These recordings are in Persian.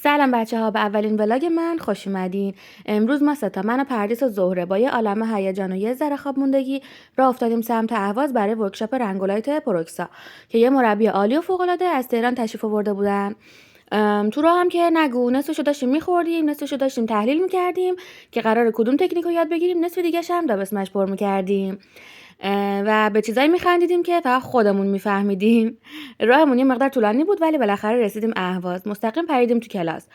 سلام بچه‌ها، به اولین ولاگ من خوش اومدین. امروز ما سه تا، من و پردیس و زهره، با یه عالمه هیجان و یه ذره خواب موندگی راه افتادیم سمت اهواز برای ورکشاپ رنگولایت پروکسا که یه مربی عالی و فوق‌العاده از تهران تشریف آورده بودن. تو راه هم که نگو، نصفشو داشتیم می‌خوردیم، نصفشو داشتیم تحلیل می‌کردیم که قراره کدوم تکنیک رو یاد بگیریم، نصف دیگه‌ش هم داب اسمش پر می‌کردیم و به چیزایی می‌خندیدیم که فقط خودمون می‌فهمیدیم. راهمون یه مقدار طولانی بود ولی بالاخره رسیدیم اهواز. مستقیم پریدیم تو کلاس.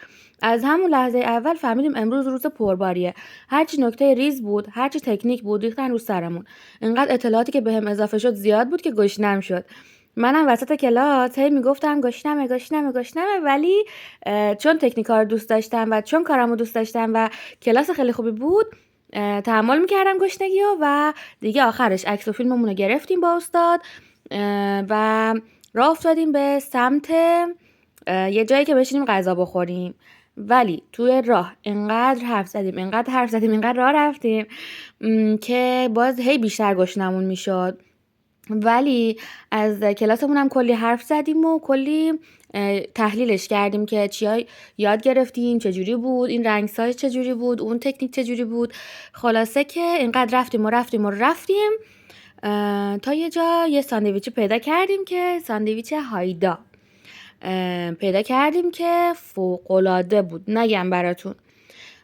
از همون لحظه اول فهمیدیم امروز روز پرباریه. هرچی نکته ریز بود، هرچی تکنیک بود، ریختن رو سرمون. اینقدر اطلاعاتی که بهم اضافه شد زیاد بود که گشنم شد. منم وسط کلاس هی میگفتم گشنمه، ولی چون تکنیکا رو دوست داشتم و چون کارمو دوست داشتم و کلاس خیلی خوبی بود، تحمل میکردم گشنگی و دیگه آخرش عکس و فیلممون رو گرفتیم با استاد و راه افتادیم به سمت یه جایی که بشینیم غذا بخوریم. ولی توی راه اینقدر حرف زدیم، اینقدر راه رفتیم که باز هی بیشتر گشنمون میشد. ولی از کلاسمون هم کلی حرف زدیم و کلی تحلیلش کردیم که چیا یاد گرفتیم، چجوری بود، این رنگ سایز چجوری بود، اون تکنیک چجوری بود. خلاصه که اینقدر رفتیم تا یه جا یه ساندویچی پیدا کردیم که ساندویچ هایدا پیدا کردیم که فوق‌العاده بود، نگم براتون.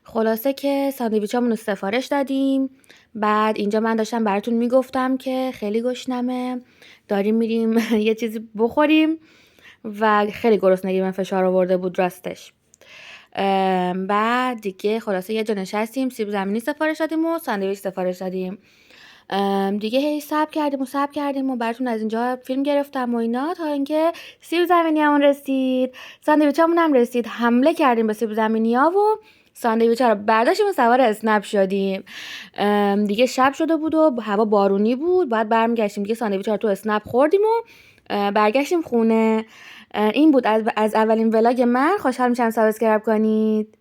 خلاصه که ساندویچامون رو سفارش دادیم. بعد اینجا من داشتم براتون میگفتم که خیلی گشنمه، داریم میریم یه چیزی بخوریم و خیلی گرسنگی من فشار آورده بود راستش. بعد دیگه خلاصه یه جا نشستیم، سیب زمینی سفارش دادیم و ساندویچ سفارش دادیم. دیگه هی صبر کردیم و براتون از اینجا فیلم گرفتم و اینا تا اینکه سیب زمینیامون رسید، ساندویچمون هم رسید. حمله کردیم به سیب زمینی‌ها و ساندویچ‌ها رو برداشتیم و سوار اسنپ شدیم. دیگه شب شده بود و هوا بارونی بود، بعد برمیگشتیم دیگه ساندویچ‌ها رو تو اسنپ خوردیم و برگشتیم خونه. این بود از اولین ولاگ من. خوشحال میشم سابسکرایب کنید.